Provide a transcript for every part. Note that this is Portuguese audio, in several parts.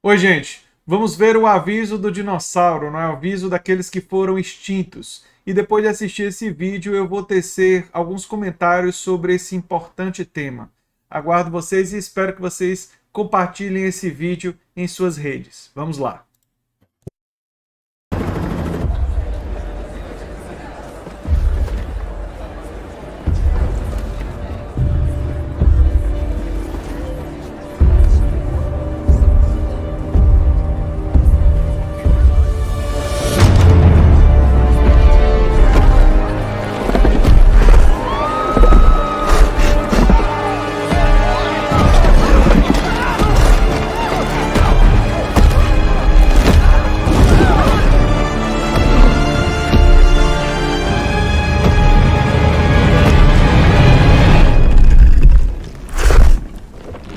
Oi, gente. Vamos ver o aviso do dinossauro, não é? O aviso daqueles que foram extintos. E depois de assistir esse vídeo, eu vou tecer alguns comentários sobre esse importante tema. Aguardo vocês e espero que vocês compartilhem esse vídeo em suas redes. Vamos lá.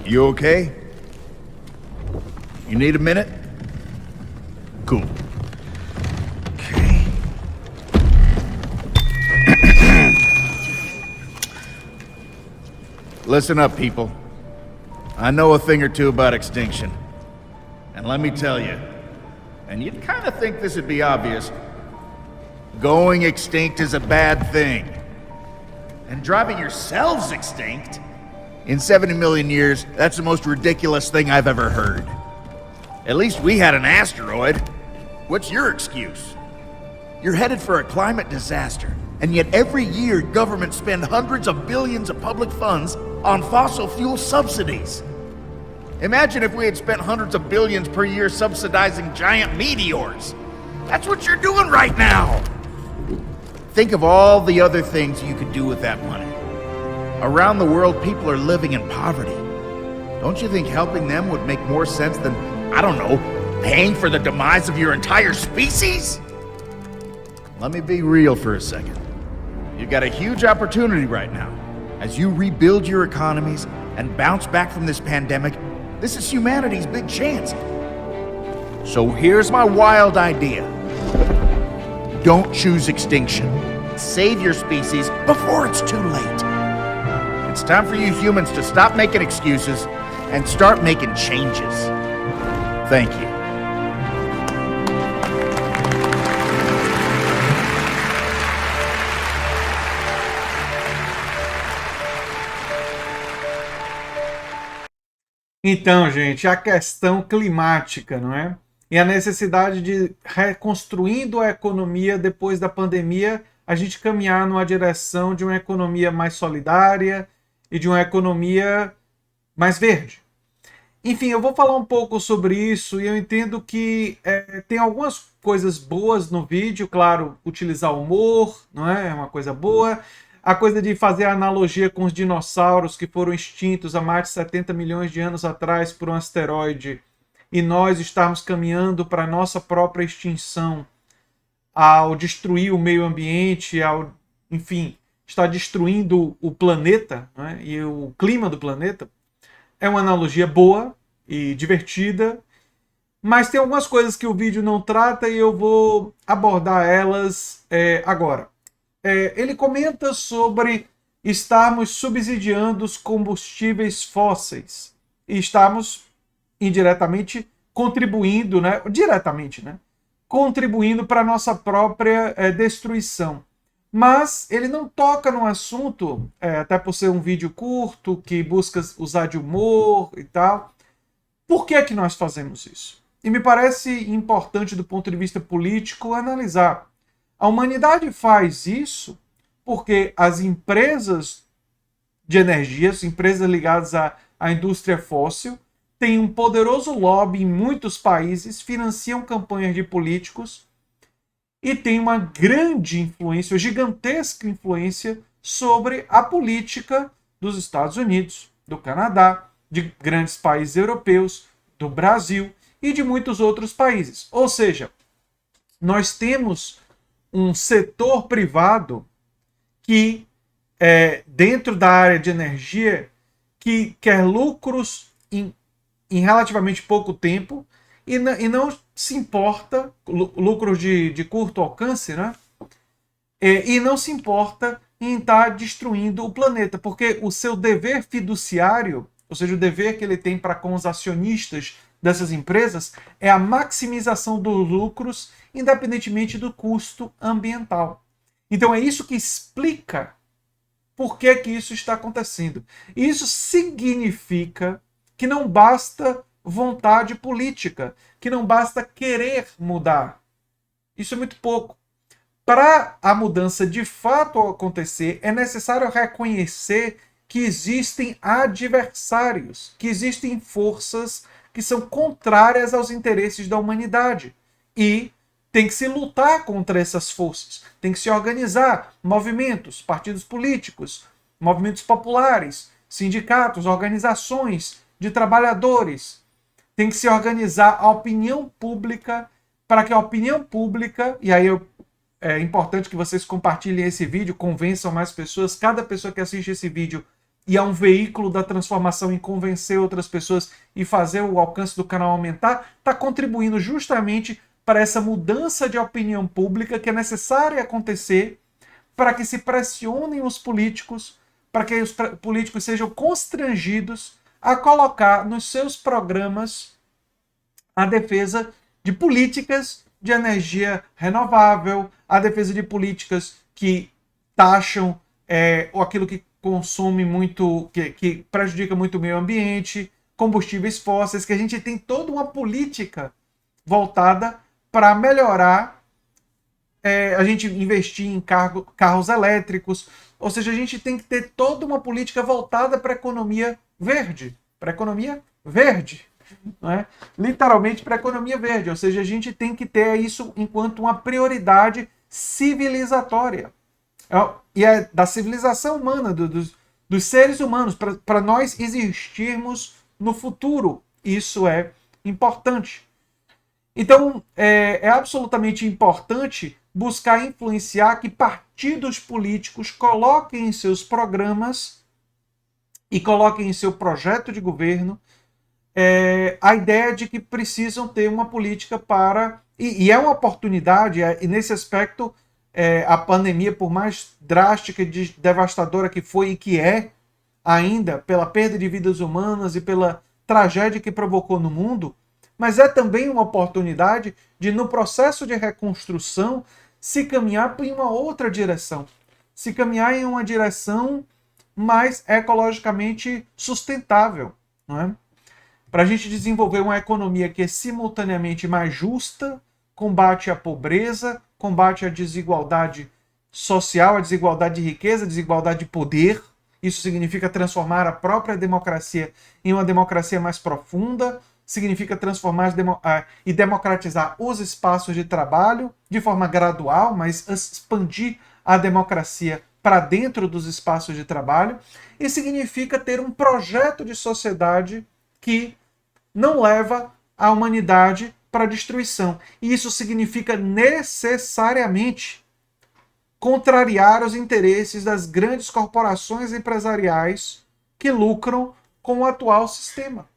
You okay? You need a minute? Cool. Okay. Listen up, people. I know a thing or two about extinction. And let me tell you, and you'd kind of think this would be obvious, going extinct is a bad thing. And driving yourselves extinct? In 70 million years, that's the most ridiculous thing I've ever heard. At least we had an asteroid. What's your excuse? You're headed for a climate disaster, and yet every year governments spend hundreds of billions of public funds on fossil fuel subsidies. Imagine if we had spent hundreds of billions per year subsidizing giant meteors. That's what you're doing right now. Think of all the other things you could do with that money. Around the world, people are living in poverty. Don't you think helping them would make more sense than, I don't know, paying for the demise of your entire species? Let me be real for a second. You've got a huge opportunity right now. As you rebuild your economies and bounce back from this pandemic, this is humanity's big chance. So here's my wild idea. Don't choose extinction. Save your species before it's too late. It's time for you humans to stop making excuses and start making changes. Thank you. Então, gente, a questão climática, não é? E a necessidade de reconstruindo a economia depois da pandemia, a gente caminhar numa direção de uma economia mais solidária e de uma economia mais verde. Enfim, eu vou falar um pouco sobre isso e eu entendo que tem algumas coisas boas no vídeo, claro, utilizar humor, não é? É uma coisa boa. A coisa de fazer a analogia com os dinossauros que foram extintos há mais de 70 milhões de anos atrás por um asteroide e nós estarmos caminhando para a nossa própria extinção ao destruir o meio ambiente, enfim, está destruindo o planeta, né, e o clima do planeta, é uma analogia boa e divertida, mas tem algumas coisas que o vídeo não trata e eu vou abordar elas agora. Ele comenta sobre estarmos subsidiando os combustíveis fósseis e estarmos indiretamente contribuindo, né, diretamente, né, contribuindo para a nossa própria destruição. Mas ele não toca no assunto, até por ser um vídeo curto, que busca usar de humor e tal. Por que é que nós fazemos isso? E me parece importante do ponto de vista político analisar. A humanidade faz isso porque as empresas de energia, as empresas ligadas à indústria fóssil, têm um poderoso lobby em muitos países, financiam campanhas de políticos e tem uma grande influência, gigantesca influência sobre a política dos Estados Unidos, do Canadá, de grandes países europeus, do Brasil e de muitos outros países. Ou seja, nós temos um setor privado que, dentro da área de energia, que quer lucros em relativamente pouco tempo e não se importa, lucros de curto alcance, né? E não se importa em estar destruindo o planeta, porque o seu dever fiduciário, ou seja, o dever que ele tem para com os acionistas dessas empresas é a maximização dos lucros, independentemente do custo ambiental. Então é isso que explica por que isso está acontecendo. Isso significa que não basta vontade política, que não basta querer mudar. Isso é muito pouco. Para a mudança de fato acontecer, é necessário reconhecer que existem adversários, que existem forças que são contrárias aos interesses da humanidade. E tem que se lutar contra essas forças, tem que se organizar movimentos, partidos políticos, movimentos populares, sindicatos, organizações de trabalhadores. Tem que se organizar a opinião pública para que a opinião pública, e aí é importante que vocês compartilhem esse vídeo, convençam mais pessoas. Cada pessoa que assiste esse vídeo e é um veículo da transformação em convencer outras pessoas e fazer o alcance do canal aumentar, está contribuindo justamente para essa mudança de opinião pública que é necessária acontecer para que se pressionem os políticos, para que os políticos sejam constrangidos a colocar nos seus programas a defesa de políticas de energia renovável, a defesa de políticas que taxam ou aquilo que consome muito, que prejudica muito o meio ambiente, combustíveis fósseis, que a gente tem toda uma política voltada para melhorar, a gente investir em carros elétricos, ou seja, a gente tem que ter toda uma política voltada para a economia verde, não é? Literalmente para a economia verde, ou seja, a gente tem que ter isso enquanto uma prioridade civilizatória. E é da civilização humana, dos seres humanos, para nós existirmos no futuro. Isso é importante. Então, é absolutamente importante buscar influenciar que partidos políticos coloquem em seus programas e coloquem em seu projeto de governo a ideia de que precisam ter uma política para... E é uma oportunidade, e nesse aspecto, a pandemia, por mais drástica e devastadora que foi e que é ainda, pela perda de vidas humanas e pela tragédia que provocou no mundo, mas é também uma oportunidade de, no processo de reconstrução, se caminhar em uma outra direção. Se caminhar em uma direção mais ecologicamente sustentável, não é? Para a gente desenvolver uma economia que é simultaneamente mais justa, combate a pobreza, combate a desigualdade social, a desigualdade de riqueza, a desigualdade de poder. Isso significa transformar a própria democracia em uma democracia mais profunda, significa transformar e democratizar os espaços de trabalho de forma gradual, mas expandir a democracia para dentro dos espaços de trabalho, e significa ter um projeto de sociedade que não leva a humanidade para a destruição. E isso significa necessariamente contrariar os interesses das grandes corporações empresariais que lucram com o atual sistema.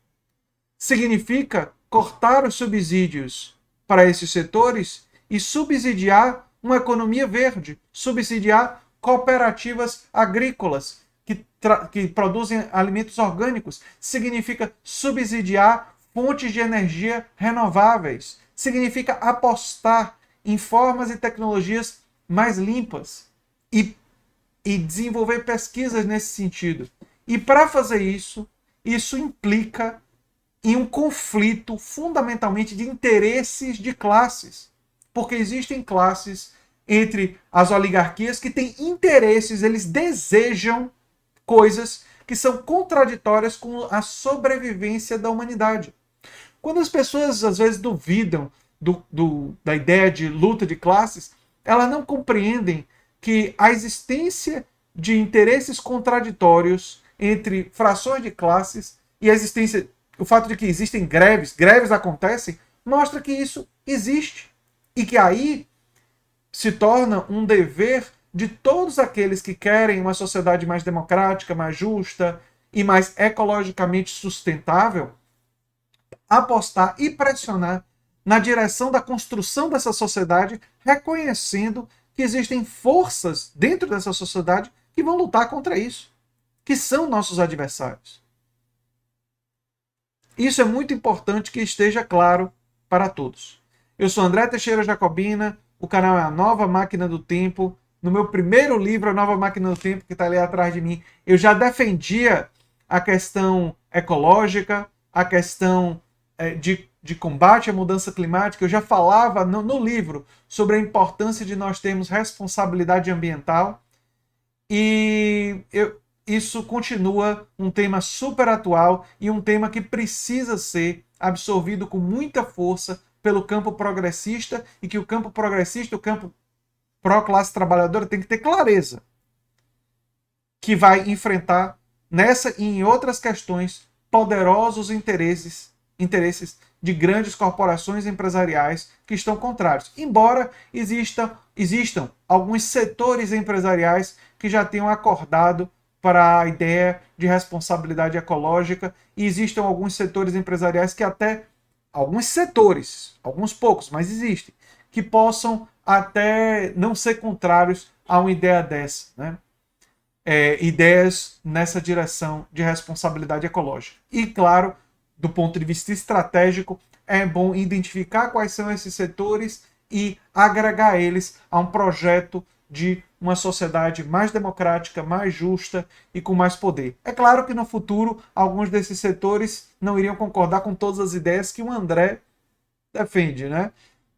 Significa cortar os subsídios para esses setores e subsidiar uma economia verde, subsidiar cooperativas agrícolas que produzem alimentos orgânicos. Significa subsidiar fontes de energia renováveis. Significa apostar em formas e tecnologias mais limpas e desenvolver pesquisas nesse sentido. E para fazer isso, isso implica em um conflito fundamentalmente de interesses de classes. Porque existem classes entre as oligarquias que têm interesses, eles desejam coisas que são contraditórias com a sobrevivência da humanidade. Quando as pessoas às vezes duvidam da ideia de luta de classes, elas não compreendem que a existência de interesses contraditórios entre frações de classes e a existência, o fato de que existem greves acontecem, mostra que isso existe. E que aí se torna um dever de todos aqueles que querem uma sociedade mais democrática, mais justa e mais ecologicamente sustentável, apostar e pressionar na direção da construção dessa sociedade, reconhecendo que existem forças dentro dessa sociedade que vão lutar contra isso, que são nossos adversários. Isso é muito importante que esteja claro para todos. Eu sou André Teixeira Jacobina, o canal é A Nova Máquina do Tempo. No meu primeiro livro, A Nova Máquina do Tempo, que está ali atrás de mim, eu já defendia a questão ecológica, a questão de combate à mudança climática. Eu já falava no livro sobre a importância de nós termos responsabilidade ambiental. E isso continua um tema super atual e um tema que precisa ser absorvido com muita força pelo campo progressista, e que o campo progressista, o campo pró-classe trabalhadora, tem que ter clareza que vai enfrentar nessa e em outras questões poderosos interesses de grandes corporações empresariais que estão contrários. Embora existam alguns setores empresariais que já tenham acordado para a ideia de responsabilidade ecológica, e existem alguns setores empresariais que até, alguns setores, alguns poucos, mas existem, que possam até não ser contrários a uma ideia dessa, né? Ideias nessa direção de responsabilidade ecológica. E, claro, do ponto de vista estratégico, é bom identificar quais são esses setores e agregar eles a um projeto de uma sociedade mais democrática, mais justa e com mais poder. É claro que no futuro alguns desses setores não iriam concordar com todas as ideias que o André defende, né?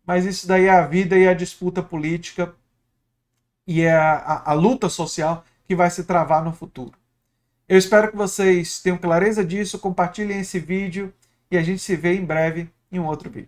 Mas isso daí é a vida e a disputa política e é a luta social que vai se travar no futuro. Eu espero que vocês tenham clareza disso, compartilhem esse vídeo e a gente se vê em breve em um outro vídeo.